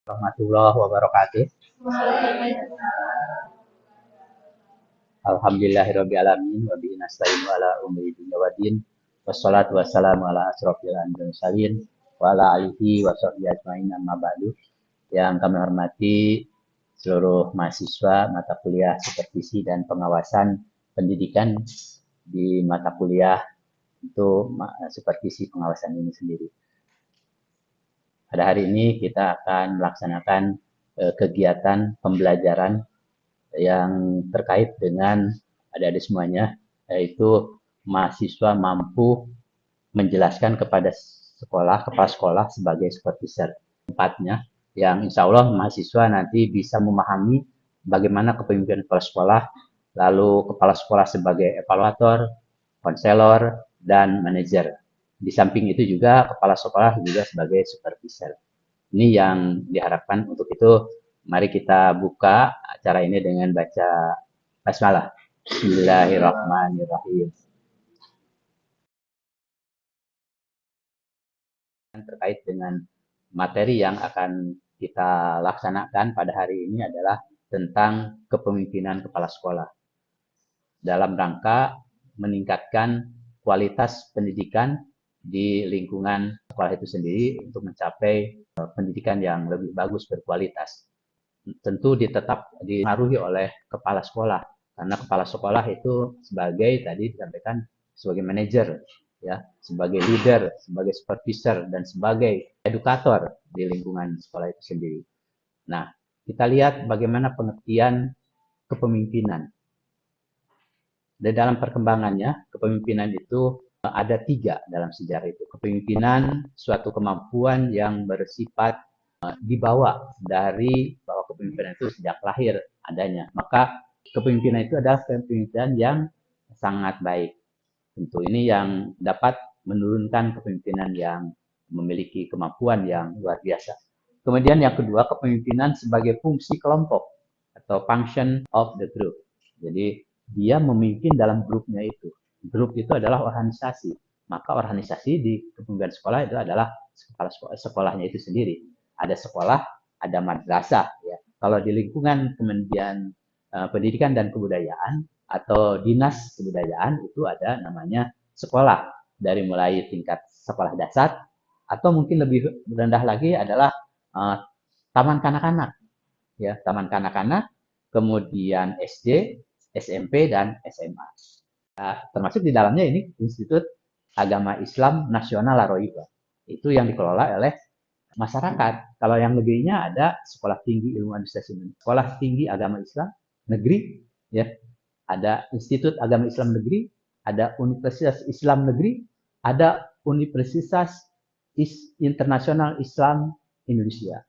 Warahmatullahi wabarakatuh. Alhamdulillahirrabbilalamin wa bihi nasta'inu ala umuri dunya waddin. Wassalatu wassalamu ala asrofil anbiya'i wal mursalin wa ala alihi wa sahbihi ajmain amma ba'du. Yang kami hormati seluruh mahasiswa mata kuliah supervisi dan pengawasan pendidikan di mata kuliah itu supervisi pengawasan ini sendiri. Pada hari ini kita akan melaksanakan kegiatan pembelajaran yang terkait dengan adik-adik semuanya, yaitu mahasiswa mampu menjelaskan kepada kepala sekolah sebagai supervisor. Tempatnya yang insya Allah mahasiswa nanti bisa memahami bagaimana kepemimpinan kepala sekolah, lalu kepala sekolah sebagai evaluator, konselor, dan manajer. Di samping itu juga kepala sekolah juga sebagai supervisor. Ini yang diharapkan. Untuk itu mari kita buka acara ini dengan baca basmalah. Bismillahirrahmanirrahim. Terkait dengan materi yang akan kita laksanakan pada hari ini adalah tentang kepemimpinan kepala sekolah dalam rangka meningkatkan kualitas pendidikan di lingkungan sekolah itu sendiri untuk mencapai pendidikan yang lebih bagus berkualitas. Tentu dipengaruhi oleh kepala sekolah, karena kepala sekolah itu sebagai tadi disampaikan sebagai manajer, ya, sebagai leader, sebagai supervisor, dan sebagai edukator di lingkungan sekolah itu sendiri. Nah, kita lihat bagaimana pengertian kepemimpinan. Dan dalam perkembangannya, kepemimpinan itu ada 3 dalam sejarah itu. Kepemimpinan suatu kemampuan yang bersifat dibawa dari bahwa kepemimpinan itu sejak lahir adanya. Maka kepemimpinan itu adalah kepemimpinan yang sangat baik. Tentu ini yang dapat menurunkan kepemimpinan yang memiliki kemampuan yang luar biasa. Kemudian yang kedua, kepemimpinan sebagai fungsi kelompok atau function of the group. Jadi dia memimpin dalam grupnya itu. Grup itu adalah organisasi. Maka organisasi di kepemimpinan sekolah itu adalah kepala sekolahnya itu sendiri. Ada sekolah, ada madrasah. Ya. Kalau di lingkungan Kementerian Pendidikan dan Kebudayaan atau Dinas Kebudayaan itu ada namanya sekolah. Dari mulai tingkat sekolah dasar atau mungkin lebih rendah lagi adalah taman kanak-kanak. Ya, taman kanak-kanak, kemudian SD, SMP, dan SMA. Nah, termasuk di dalamnya ini Institut Agama Islam Nasional Laroiba. Itu yang dikelola oleh masyarakat. Kalau yang negerinya ada Sekolah Tinggi Ilmu Administrasi, Sekolah Tinggi Agama Islam Negeri, ya, ada Institut Agama Islam Negeri, ada Universitas Islam Negeri, ada Universitas Internasional Islam Indonesia,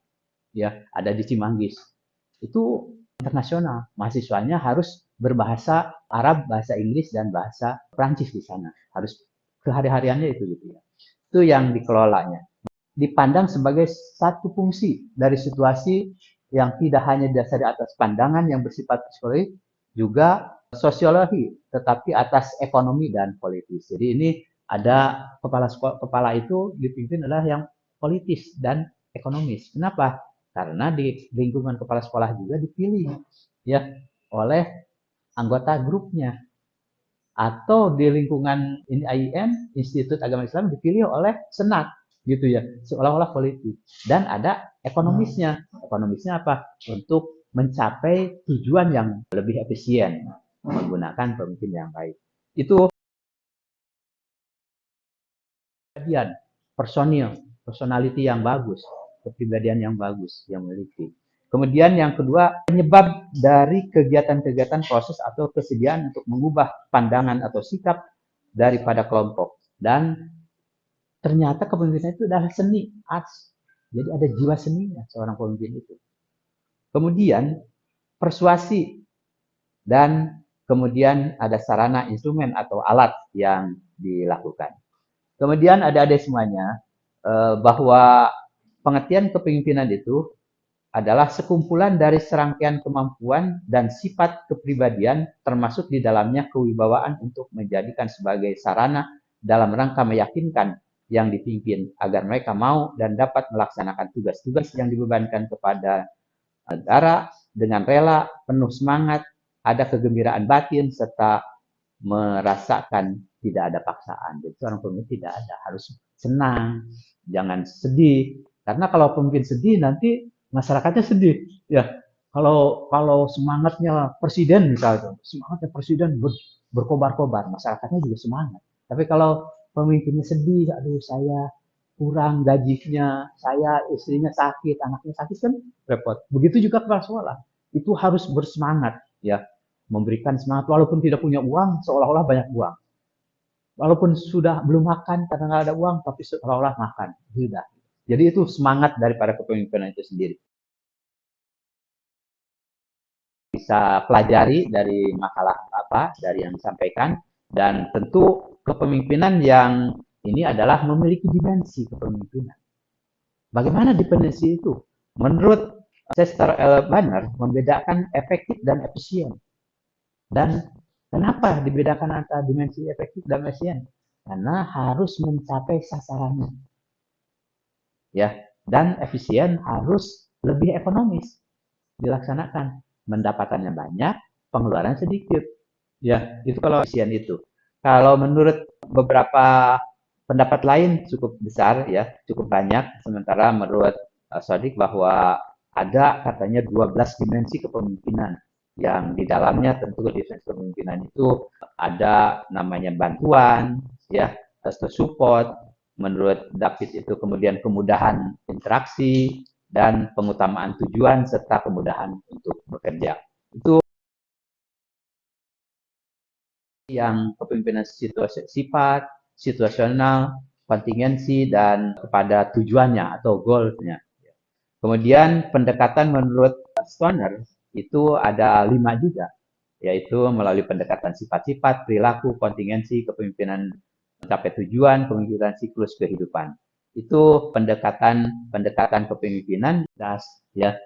ya, ada di Cimanggis. Itu internasional. Mahasiswanya harus berbahasa Arab, bahasa Inggris, dan bahasa Prancis di sana. Harus kehari-hariannya itu gitu ya. Itu yang dikelolanya. Dipandang sebagai satu fungsi dari situasi yang tidak hanya dasar atas pandangan yang bersifat psikologi, juga sosiologi, tetapi atas ekonomi dan politis. Jadi ini ada kepala itu dipimpin adalah yang politis dan ekonomis. Kenapa? Karena di lingkungan kepala sekolah juga dipilih ya oleh anggota grupnya, atau di lingkungan IAIN, Institut Agama Islam, dipilih oleh senat gitu ya, seolah-olah politik. Dan ada ekonomisnya. Ekonomisnya apa? Untuk mencapai tujuan yang lebih efisien menggunakan pemimpin yang baik. Itu kepribadian, personality yang bagus, kepribadian yang bagus yang memiliki. Kemudian yang kedua, penyebab dari kegiatan-kegiatan proses atau kesediaan untuk mengubah pandangan atau sikap daripada kelompok. Dan ternyata kepemimpinan itu adalah seni, arts. Jadi ada jiwa seninya seorang pemimpin itu. Kemudian persuasi, dan kemudian ada sarana, instrumen, atau alat yang dilakukan. Kemudian adik-adik semuanya, bahwa pengertian kepemimpinan itu adalah sekumpulan dari serangkaian kemampuan dan sifat kepribadian, termasuk di dalamnya kewibawaan untuk menjadikan sebagai sarana dalam rangka meyakinkan yang dipimpin agar mereka mau dan dapat melaksanakan tugas-tugas yang dibebankan kepada negara dengan rela, penuh semangat, ada kegembiraan batin, serta merasakan tidak ada paksaan. Jadi seorang pemimpin tidak ada, harus senang, jangan sedih. Karena kalau pemimpin sedih nanti masyarakatnya sedih. Ya, kalau semangatnya presiden misalnya, semangatnya presiden berkobar-kobar, masyarakatnya juga semangat. Tapi kalau pemimpinnya sedih, aduh saya kurang gajinya, saya istrinya sakit, anaknya sakit kan repot. Begitu juga kepala sekolah, itu harus bersemangat ya, memberikan semangat walaupun tidak punya uang, seolah-olah banyak uang. Walaupun sudah belum makan karena nggak ada uang, tapi seolah-olah makan. Tidak. Jadi itu semangat daripada kepemimpinan itu sendiri. Bisa pelajari dari makalah apa, dari yang disampaikan, dan tentu kepemimpinan yang ini adalah memiliki dimensi kepemimpinan. Bagaimana dimensi itu? Menurut Chester L. Banner, membedakan efektif dan efisien. Dan kenapa dibedakan antara dimensi efektif dan efisien? Karena harus mencapai sasarannya. Ya, dan efisien harus lebih ekonomis dilaksanakan. Pendapatannya banyak, pengeluaran sedikit. Ya, itu kalau efisien itu. Kalau menurut beberapa pendapat lain cukup besar ya, cukup banyak. Sementara menurut Sodik bahwa ada katanya 12 dimensi kepemimpinan yang di dalamnya tentu dimensi kepemimpinan itu ada namanya bantuan, ya, atau support. Menurut David itu kemudian kemudahan interaksi dan pengutamaan tujuan serta kemudahan untuk bekerja. Itu yang kepemimpinan sifat, situasional, kontingensi, dan kepada tujuannya atau goalnya. Kemudian pendekatan menurut Stoner itu ada 5 juga, yaitu melalui pendekatan sifat-sifat, perilaku, kontingensi, kepemimpinan mencapai tujuan, kepemimpinan siklus kehidupan. Itu pendekatan kepemimpinan das ya,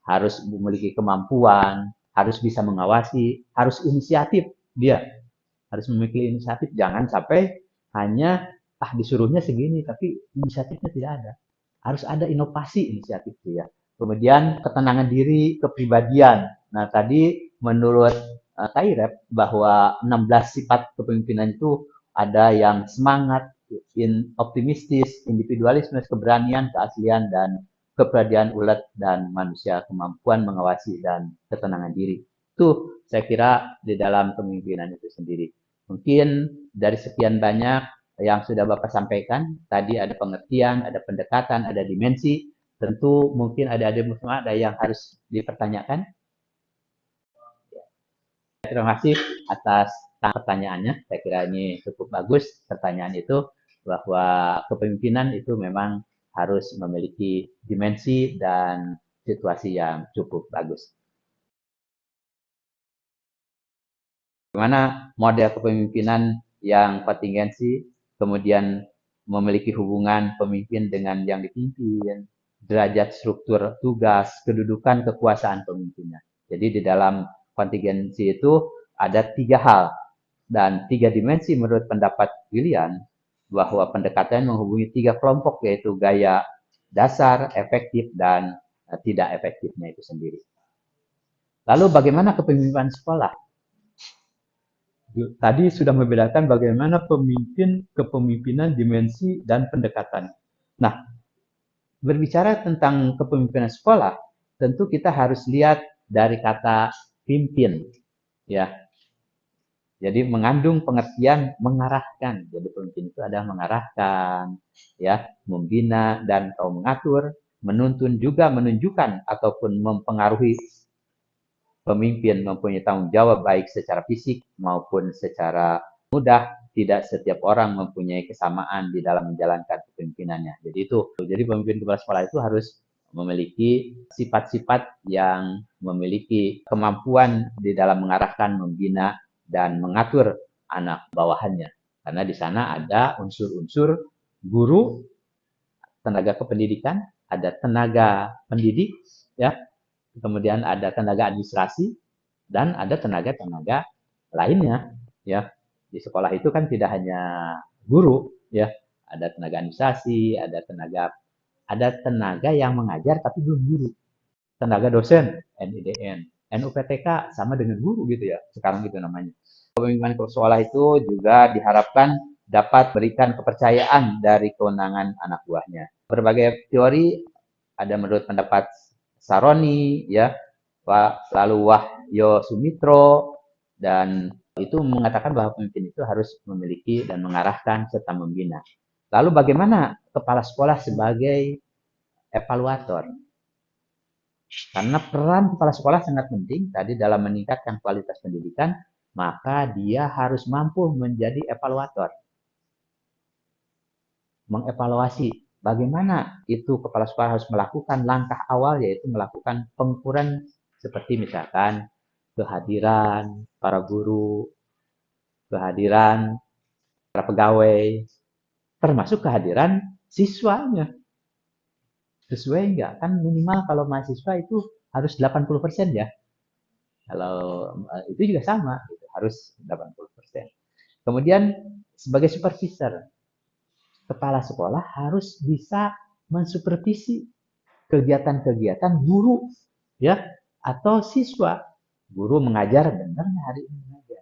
harus memiliki kemampuan, harus bisa mengawasi, harus inisiatif dia, harus memiliki inisiatif, jangan sampai hanya disuruhnya segini tapi inisiatifnya tidak ada. Harus ada inovasi inisiatif dia. Kemudian ketenangan diri, kepribadian. Nah, tadi menurut Tairep bahwa 16 sifat kepemimpinan itu ada yang semangat, optimistis, individualisme, keberanian, keaslian, dan kepribadian ulet dan manusia, kemampuan mengawasi dan ketenangan diri. Itu saya kira di dalam kepemimpinan itu sendiri. Mungkin dari sekian banyak yang sudah Bapak sampaikan, tadi ada pengertian, ada pendekatan, ada dimensi, tentu mungkin ada yang harus dipertanyakan. Terima kasih atas pertanyaannya, saya kira ini cukup bagus pertanyaan itu, bahwa kepemimpinan itu memang harus memiliki dimensi dan situasi yang cukup bagus. Bagaimana model kepemimpinan yang kontingensi, kemudian memiliki hubungan pemimpin dengan yang dipimpin, derajat struktur tugas, kedudukan kekuasaan pemimpinnya. Jadi di dalam kontingensi itu ada 3 hal dan 3 dimensi menurut pendapat William, bahwa pendekatan menghubungi 3 kelompok, yaitu gaya dasar, efektif, dan tidak efektifnya itu sendiri. Lalu bagaimana kepemimpinan sekolah? Tadi sudah membedakan bagaimana kepemimpinan, dimensi, dan pendekatan. Nah, berbicara tentang kepemimpinan sekolah, tentu kita harus lihat dari kata pimpin, ya. Jadi mengandung pengertian mengarahkan. Jadi pemimpin itu ada mengarahkan, ya, membina dan atau mengatur, menuntun juga menunjukkan ataupun mempengaruhi. Pemimpin mempunyai tanggung jawab baik secara fisik maupun secara mudah. Tidak setiap orang mempunyai kesamaan di dalam menjalankan kepemimpinannya. Jadi pemimpin kepala sekolah itu harus memiliki sifat-sifat yang memiliki kemampuan di dalam mengarahkan, membina, dan mengatur anak bawahannya. Karena di sana ada unsur-unsur guru, tenaga kependidikan, ada tenaga pendidik, ya, kemudian ada tenaga administrasi, dan ada tenaga-tenaga lainnya, ya. Di sekolah itu kan tidak hanya guru, ya, Ada tenaga administrasi, ada tenaga yang mengajar tapi belum guru. Tenaga dosen, NIDN. NUPTK sama dengan guru gitu ya, sekarang gitu namanya. Pemimpinan sekolah itu juga diharapkan dapat berikan kepercayaan dari kewenangan anak buahnya. Berbagai teori ada menurut pendapat Saroni, ya, lalu Wahyo Sumitro, dan itu mengatakan bahwa pemimpin itu harus memiliki dan mengarahkan serta membina. Lalu bagaimana kepala sekolah sebagai evaluator? Karena peran kepala sekolah sangat penting tadi dalam meningkatkan kualitas pendidikan, maka dia harus mampu menjadi evaluator. Mengevaluasi bagaimana itu kepala sekolah harus melakukan langkah awal, yaitu melakukan pengukuran seperti misalkan kehadiran para guru, kehadiran para pegawai, termasuk kehadiran siswanya. Sesuai enggak? Kan minimal kalau mahasiswa itu harus 80% ya. Kalau itu juga sama, gitu, harus 80%. Kemudian sebagai supervisor, kepala sekolah harus bisa mensupervisi kegiatan-kegiatan guru ya atau siswa. Guru mengajar benar nggak hari ini mengajar?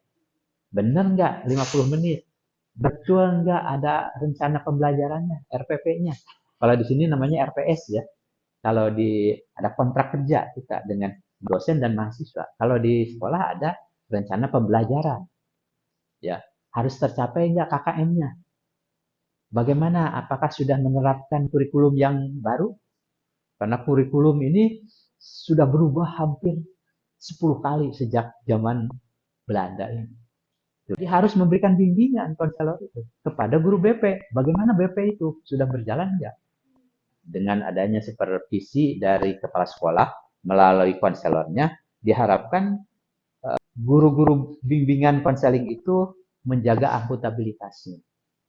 Benar nggak 50 menit? Betul nggak ada rencana pembelajarannya, RPP-nya? Kalau di sini namanya RPS ya. Kalau ada kontrak kerja kita dengan dosen dan mahasiswa. Kalau di sekolah ada rencana pembelajaran. Ya, harus tercapai nggak KKM-nya? Bagaimana? Apakah sudah menerapkan kurikulum yang baru? Karena kurikulum ini sudah berubah hampir 10 kali sejak zaman Belanda ini. Jadi harus memberikan bimbingan konselor itu kepada guru BP. Bagaimana BP itu? Sudah berjalan nggak? Dengan adanya supervisi dari kepala sekolah melalui konselornya, diharapkan guru-guru bimbingan konseling itu menjaga akuntabilitasnya.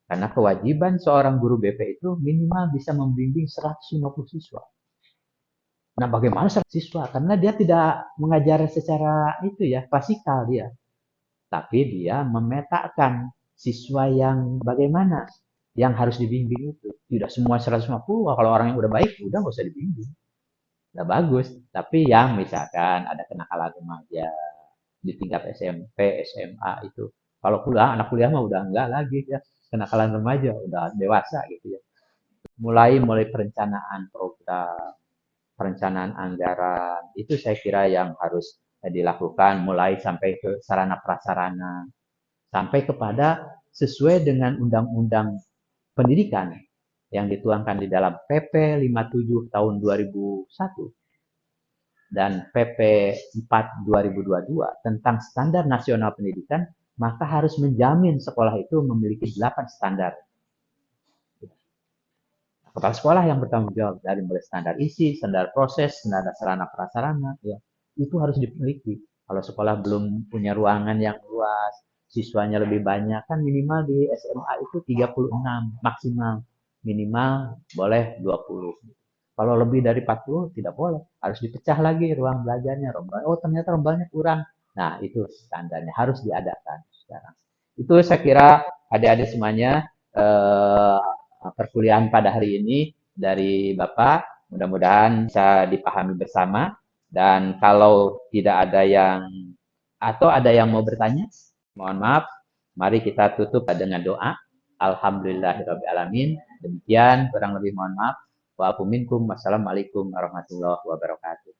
Karena kewajiban seorang guru BP itu minimal bisa membimbing 150 siswa. Nah, bagaimana siswa? Karena dia tidak mengajar secara itu ya, klasikal dia. Tapi dia memetakan siswa yang bagaimana yang harus dibimbing itu. Tidak semua 150, kalau orang yang udah baik, udah nggak usah dibimbing. Udah bagus. Tapi yang misalkan ada kenakalan remaja di tingkat SMP, SMA itu. Kalau anak kuliah mah udah enggak lagi ya. Kenakalan remaja, udah dewasa gitu ya. Mulai perencanaan program, perencanaan anggaran, itu saya kira yang harus dilakukan mulai sampai ke sarana prasarana, sampai kepada sesuai dengan undang-undang pendidikan yang dituangkan di dalam PP 57 tahun 2001 dan PP 4 2022 tentang standar nasional pendidikan, maka harus menjamin sekolah itu memiliki 8 standar. Kepala sekolah yang bertanggung jawab dari mulai standar isi, standar proses, standar sarana prasarana, ya, itu harus dimiliki. Kalau sekolah belum punya ruangan yang luas, siswanya lebih banyak, kan minimal di SMA itu 36 maksimal, minimal boleh 20. Kalau lebih dari 40 tidak boleh, harus dipecah lagi ruang belajarnya. Oh ternyata rombanya kurang. Nah itu standarnya harus diadakan sekarang. Itu saya kira adik-adik semuanya perkuliahan pada hari ini dari Bapak. Mudah-mudahan bisa dipahami bersama. Dan kalau tidak ada yang atau ada yang mau bertanya, mohon maaf. Mari kita tutup dengan doa. Alhamdulillahirrahmanirrahim. Demikian kurang lebih mohon maaf. Wassalamualaikum warahmatullahi wabarakatuh.